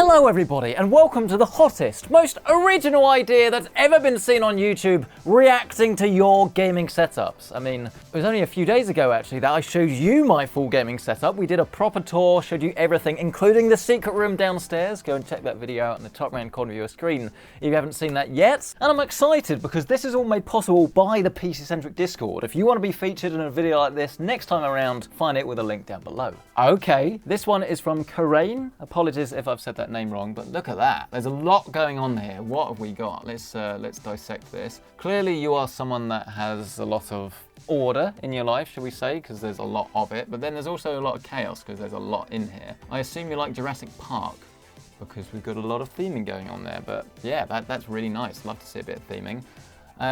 Hello everybody and welcome to the hottest, most original idea that's ever been seen on YouTube, reacting to your gaming setups. I mean, it was only a few days ago actually that I showed you my full gaming setup. We did a proper tour, showed you everything, including the secret room downstairs. Go and check that video out in the top right hand corner of your screen if you haven't seen that yet. And I'm excited because this is all made possible by the PC-Centric Discord. If you want to be featured in a video like this next time around, find it with a link down below. Okay, this one is from Karain. Apologies if I've said that name wrong, but look at that. There's a lot going on here. What have we got? Let's dissect this. Clearly you are someone that has a lot of order in your life, shall we say, because there's a lot of it, but then there's also a lot of chaos because there's a lot in here. I assume you like Jurassic Park because we've got a lot of theming going on there, but yeah, that's really nice. Love to see a bit of theming.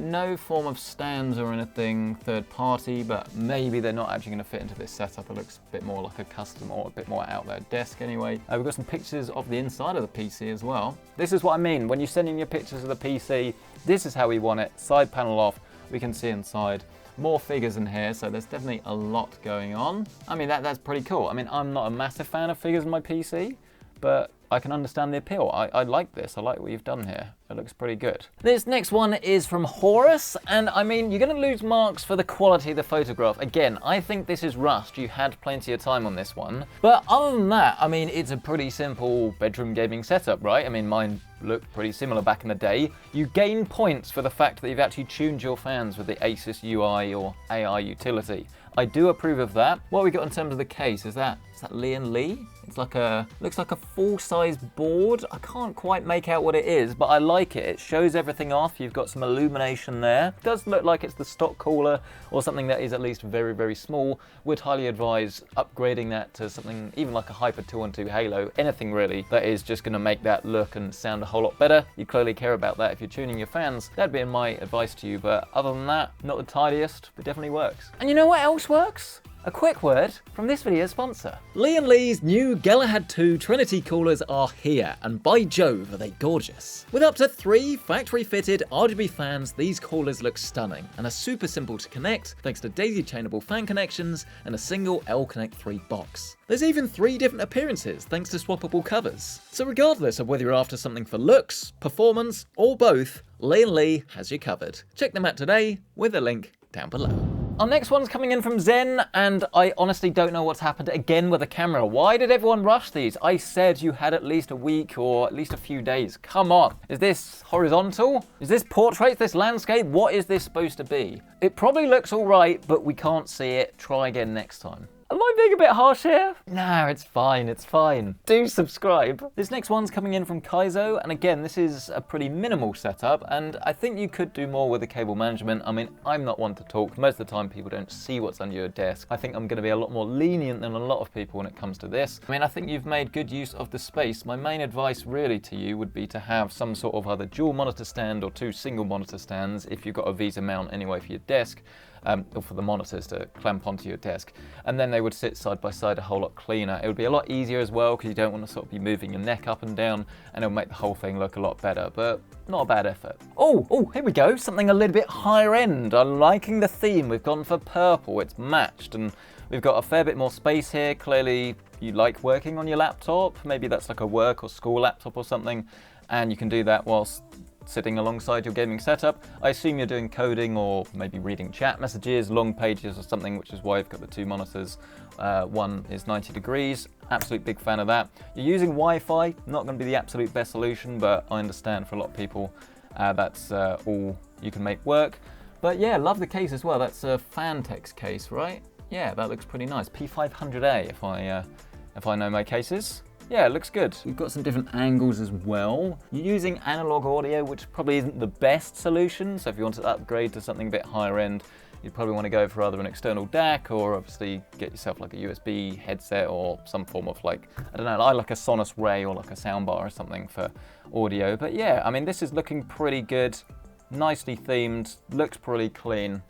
No form of stands or anything third party, but maybe they're not actually going to fit into this setup. It looks a bit more like a custom or a bit more out there desk anyway. We've got some pictures of the inside of the PC as well. This is what I mean. When you send in your pictures of the PC, this is how we want it. Side panel off, we can see inside. More figures in here, so there's definitely a lot going on. I mean, that's pretty cool. I mean, I'm not a massive fan of figures in my PC, but I can understand the appeal. I like this. I like what you've done here. It looks pretty good. This next one is from Horus, and I mean, you're going to lose marks for the quality of the photograph. Again, I think this is rushed. You had plenty of time on this one. But other than that, I mean, it's a pretty simple bedroom gaming setup, right? I mean, mine looked pretty similar back in the day. You gain points for the fact that you've actually tuned your fans with the Asus UI or AI utility. I do approve of that. What we got in terms of the case, is that Lee? It's like looks like a full-size board. I can't quite make out what it is, but I like it. It shows everything off. You've got some illumination there. It does look like it's the stock cooler or something that is at least very, very small. Would highly advise upgrading that to something even like a Hyper 212 Halo, anything really that is just gonna make that look and sound a whole lot better. You clearly care about that if you're tuning your fans. That'd be my advice to you, but other than that, not the tidiest, but definitely works. And you know what else works? A quick word from this video's sponsor. Lee's new Galahad 2 Trinity coolers are here, and by Jove are they gorgeous. With up to 3 factory-fitted RGB fans, these coolers look stunning and are super simple to connect thanks to daisy-chainable fan connections and a single L-Connect 3 box. There's even 3 different appearances thanks to swappable covers. So regardless of whether you're after something for looks, performance, or both, Lee has you covered. Check them out today with a link down below. Our next one's coming in from Zen, and I honestly don't know what's happened again with the camera. Why did everyone rush these? I said you had at least a week or at least a few days. Come on. Is this horizontal? Is this portrait? Is this landscape? What is this supposed to be? It probably looks all right, but we can't see it. Try again next time. Am I being a bit harsh here? No, it's fine, it's fine. Do subscribe. This next one's coming in from Kaizo, and again, this is a pretty minimal setup, and I think you could do more with the cable management. I mean, I'm not one to talk. Most of the time, people don't see what's under your desk. I think I'm gonna be a lot more lenient than a lot of people when it comes to this. I mean, I think you've made good use of the space. My main advice really to you would be to have some sort of either dual monitor stand or 2 single monitor stands if you've got a VESA mount anyway for your desk. Or for the monitors to clamp onto your desk, and then they would sit side by side a whole lot cleaner. It would be a lot easier as well because you don't want to sort of be moving your neck up and down, and it'll make the whole thing look a lot better, but not a bad effort. Oh, here we go, something a little bit higher end. I'm liking the theme. We've gone for purple, it's matched, and we've got a fair bit more space here. Clearly you like working on your laptop. Maybe that's like a work or school laptop or something, and you can do that whilst sitting alongside your gaming setup. I assume you're doing coding or maybe reading chat messages, long pages or something, which is why I've got the 2 monitors. One is 90 degrees, absolute big fan of that. You're using Wi-Fi, not going to be the absolute best solution, but I understand for a lot of people that's all you can make work. But yeah, love the case as well. That's a Fantex case, right? Yeah, that looks pretty nice. P500A if I know my cases. Yeah, it looks good. You've got some different angles as well. You're using analog audio, which probably isn't the best solution. So if you want to upgrade to something a bit higher end, you'd probably want to go for either an external DAC or obviously get yourself like a USB headset or some form of like, I don't know, I like a Sonos Ray or like a soundbar or something for audio. But yeah, I mean, this is looking pretty good, nicely themed, looks pretty clean.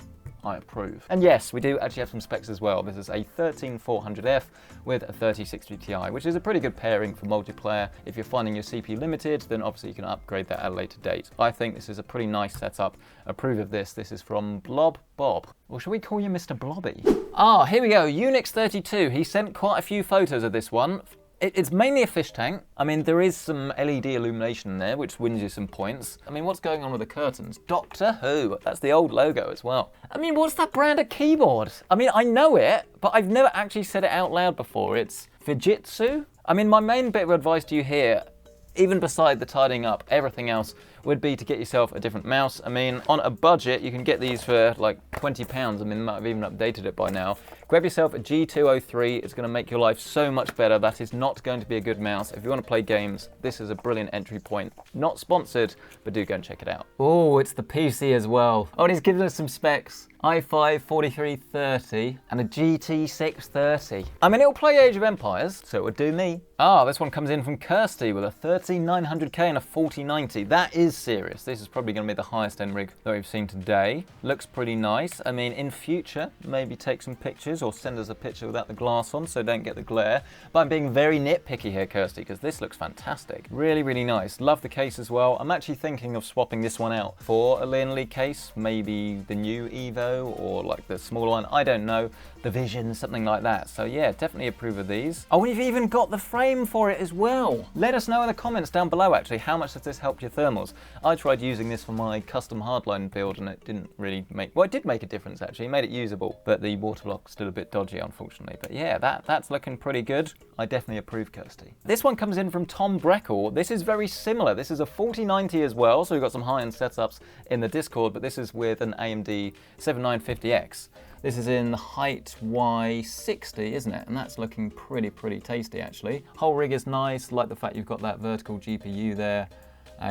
I approve. And yes, we do actually have some specs as well. This is a 13400F with a 3060 Ti, which is a pretty good pairing for multiplayer. If you're finding your CPU limited, then obviously you can upgrade that at a later date. I think this is a pretty nice setup. Approve of this. This is from Blob Bob. Or should we call you Mr. Blobby? Ah, here we go. Unix32. He sent quite a few photos of this one. It's mainly a fish tank. I mean, there is some LED illumination in there, which wins you some points. I mean, what's going on with the curtains? Doctor Who. That's the old logo as well. I mean, what's that brand of keyboard? I mean, I know it, but I've never actually said it out loud before. It's Fujitsu. I mean, my main bit of advice to you here, even beside the tidying up, everything else would be to get yourself a different mouse. I mean, on a budget, you can get these for like £20. I mean, they might have even updated it by now. Grab yourself a G203. It's going to make your life so much better. That is not going to be a good mouse. If you want to play games, this is a brilliant entry point. Not sponsored, but do go and check it out. Oh, it's the PC as well. Oh, and he's given us some specs. i5 4330 and a GT 630. I mean, it'll play Age of Empires, so it would do me. Ah, this one comes in from Kirsty with a 13900K and a 4090. That is serious. This is probably going to be the highest end rig that we've seen today. Looks pretty nice. I mean, in future, maybe take some pictures or send us a picture without the glass on so don't get the glare. But I'm being very nitpicky here, Kirsty, because this looks fantastic. Really, really nice. Love the case as well. I'm actually thinking of swapping this one out for a Linearly case, maybe the new Evo or like the smaller one. I don't know. The Vision, something like that. So yeah, definitely approve of these. Oh, we've even got the frame for it as well. Let us know in the comments down below, actually, how much does this help your thermals? I tried using this for my custom hardline build and it didn't really make, well, it did make a difference actually. It made it usable, but the water block's still a bit dodgy, unfortunately. But yeah, that's looking pretty good. I definitely approve, Kirsty. This one comes in from Tom Breckle. This is very similar. This is a 4090 as well, so we've got some high-end setups in the Discord, but this is with an AMD 7950X. This is in the height Y60, isn't it? And that's looking pretty tasty, actually. Whole rig is nice, like the fact you've got that vertical GPU there.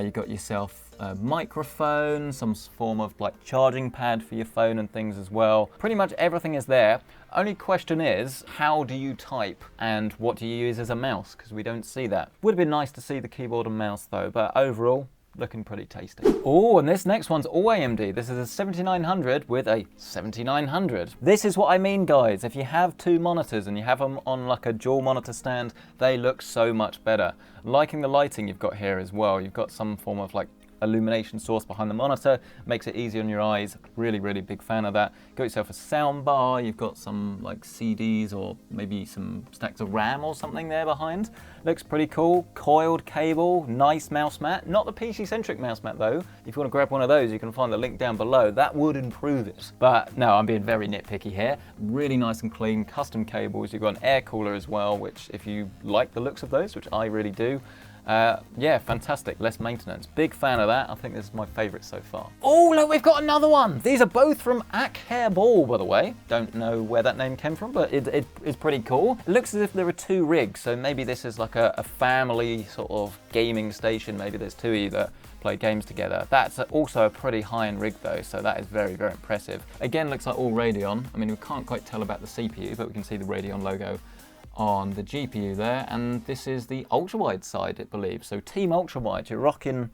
You've got yourself a microphone, some form of like charging pad for your phone and things as well. Pretty much everything is there. Only question is, how do you type and what do you use as a mouse? Because we don't see that. Would have been nice to see the keyboard and mouse though, but overall, looking pretty tasty. Oh, and this next one's all AMD. This is a 7900 with a 7900. This is what I mean, guys. If you have two monitors and you have them on like a dual monitor stand, they look so much better. Liking the lighting you've got here as well. You've got some form of like illumination source behind the monitor, makes it easy on your eyes. Really big fan of that. Got yourself a sound bar, you've got some like CDs or maybe some stacks of RAM or something there behind. Looks pretty cool. Coiled cable, nice mouse mat. Not the PC Centric mouse mat though. If you want to grab one of those, you can find the link down below. That would improve it. But no, I'm being very nitpicky here. Really nice and clean, custom cables. You've got an air cooler as well, which if you like the looks of those, which I really do, yeah, fantastic, less maintenance. Big fan of that. I think this is my favorite so far. Oh, look, we've got another one. These are both from Ak Hairball, by the way. Don't know where that name came from, but it is pretty cool. It looks as if there are two rigs, so maybe this is like a family sort of gaming station. Maybe there's two of you that play games together. That's also a pretty high-end rig though, so that is very impressive. Again, looks like all Radeon. I mean, we can't quite tell about the CPU, but we can see the Radeon logo on the GPU there, and this is the ultra-wide side, I believe. So Team Ultra-Wide, you're rocking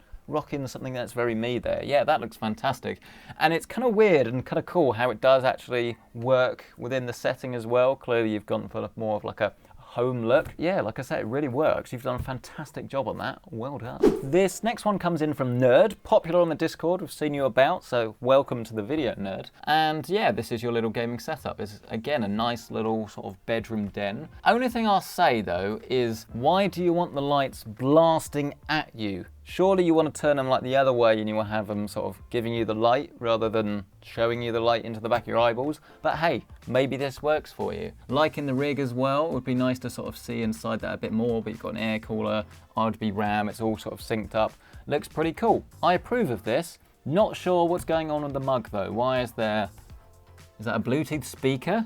something that's very me there. Yeah, that looks fantastic. And it's kind of weird and kind of cool how it does actually work within the setting as well. Clearly you've gone for more of like a home look. Yeah, like I said, it really works. You've done a fantastic job on that. Well done. This next one comes in from Nerd, popular on the Discord. We've seen you about, so welcome to the video, Nerd. And yeah, this is your little gaming setup. It's again a nice little sort of bedroom den. Only thing I'll say though is, why do you want the lights blasting at you? Surely you want to turn them like the other way and you will have them sort of giving you the light rather than showing you the light into the back of your eyeballs. But hey, maybe this works for you. Liking the rig as well, it would be nice to sort of see inside that a bit more, but you've got an air cooler, RGB RAM, it's all sort of synced up. Looks pretty cool. I approve of this. Not sure what's going on with the mug though. Why is that a Bluetooth speaker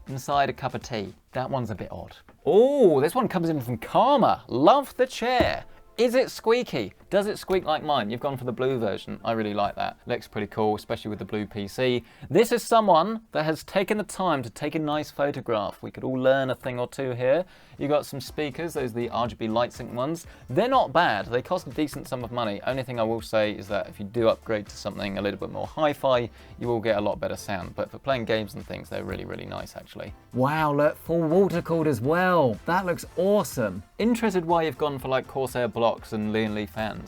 inside a cup of tea? That one's a bit odd. Oh, this one comes in from Karma. Love the chair. Is it squeaky? Does it squeak like mine? You've gone for the blue version. I really like that. Looks pretty cool, especially with the blue PC. This is someone that has taken the time to take a nice photograph. We could all learn a thing or two here. You've got some speakers, those are the RGB light sync ones. They're not bad. They cost a decent sum of money. Only thing I will say is that if you do upgrade to something a little bit more hi-fi, you will get a lot better sound. But for playing games and things, they're really nice actually. Wow, look, full water cooled as well. That looks awesome. Interested why you've gone for like Corsair blocks and Linearly fans.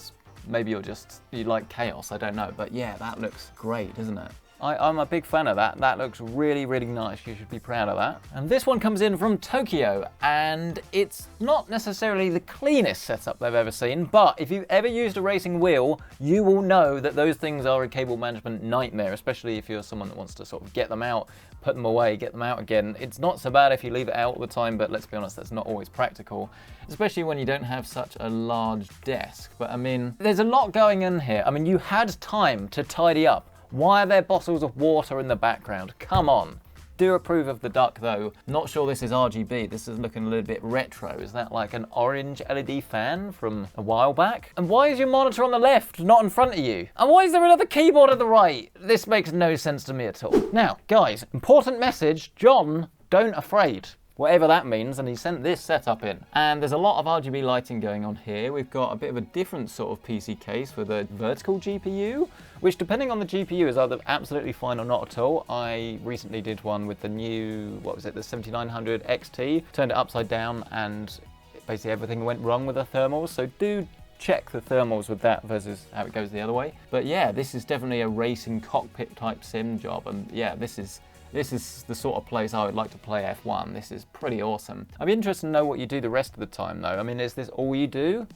Maybe you like chaos, I don't know. But yeah, that looks great, isn't it? I'm a big fan of that. That looks really, really nice. You should be proud of that. And this one comes in from Tokyo, and it's not necessarily the cleanest setup they've ever seen, but if you've ever used a racing wheel, you will know that those things are a cable management nightmare, especially if you're someone that wants to sort of get them out, put them away, get them out again. It's not so bad if you leave it out all the time, but let's be honest, that's not always practical, especially when you don't have such a large desk. But I mean, there's a lot going on here. I mean, you had time to tidy up. Why are there bottles of water in the background? Come on. Do approve of the duck though. Not sure this is RGB. This is looking a little bit retro. Is that like an orange LED fan from a while back? And why is your monitor on the left, not in front of you? And why is there another keyboard at the right? This makes no sense to me at all. Now, guys, important message. John, don't afraid. Whatever that means, and he sent this setup in. And there's a lot of RGB lighting going on here. We've got a bit of a different sort of PC case with a vertical GPU, which depending on the GPU is either absolutely fine or not at all. I recently did one with the new, what was it, the 7900 XT, turned it upside down, and basically everything went wrong with the thermals. So do check the thermals with that versus how it goes the other way. But yeah, this is definitely a racing cockpit type sim job, and yeah, this is the sort of place I would like to play F1. This is pretty awesome. I'd be interested to know what you do the rest of the time though. I mean, is this all you do?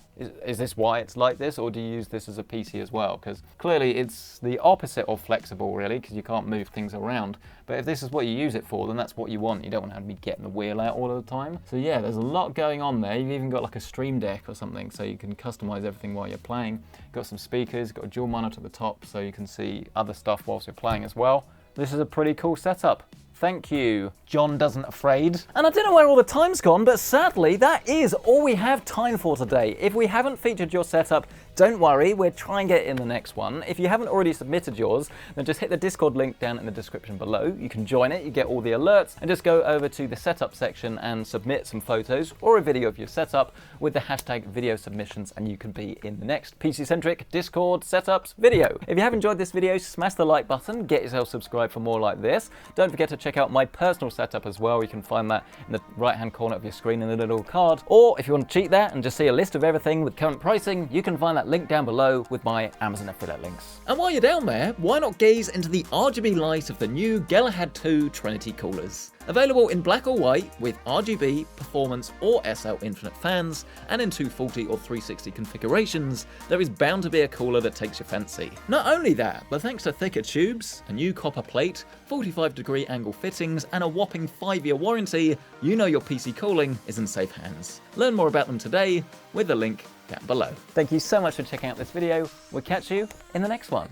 Is this why it's like this, or do you use this as a PC as well? Because clearly it's the opposite of flexible really, because you can't move things around. But if this is what you use it for, then that's what you want. You don't want to be getting the wheel out all of the time. So yeah, there's a lot going on there. You've even got like a stream deck or something, so you can customize everything while you're playing. Got some speakers, got a dual monitor at the top, so you can see other stuff whilst you're playing as well. This is a pretty cool setup. Thank you, John Doesn't Afraid. And I don't know where all the time's gone, but sadly, that is all we have time for today. If we haven't featured your setup, don't worry, we'll try and get it in the next one. If you haven't already submitted yours, then just hit the Discord link down in the description below. You can join it, you get all the alerts, and just go over to the setup section and submit some photos or a video of your setup with the hashtag video submissions, and you can be in the next PC-centric Discord setups video. If you have enjoyed this video, smash the like button, get yourself subscribed for more like this. Don't forget to check out my personal setup as well. You can find that in the right-hand corner of your screen in the little card. Or if you want to cheat that and just see a list of everything with current pricing, you can find that link down below with my Amazon affiliate links. And while you're down there, why not gaze into the RGB light of the new Galahad 2 Trinity coolers? Available in black or white with RGB, performance or SL infinite fans, and in 240 or 360 configurations, there is bound to be a cooler that takes your fancy. Not only that, but thanks to thicker tubes, a new copper plate, 45-degree angle fittings, and a whopping 5-year warranty, you know your PC cooling is in safe hands. Learn more about them today with the link down below. Thank you so much for checking out this video. We'll catch you in the next one.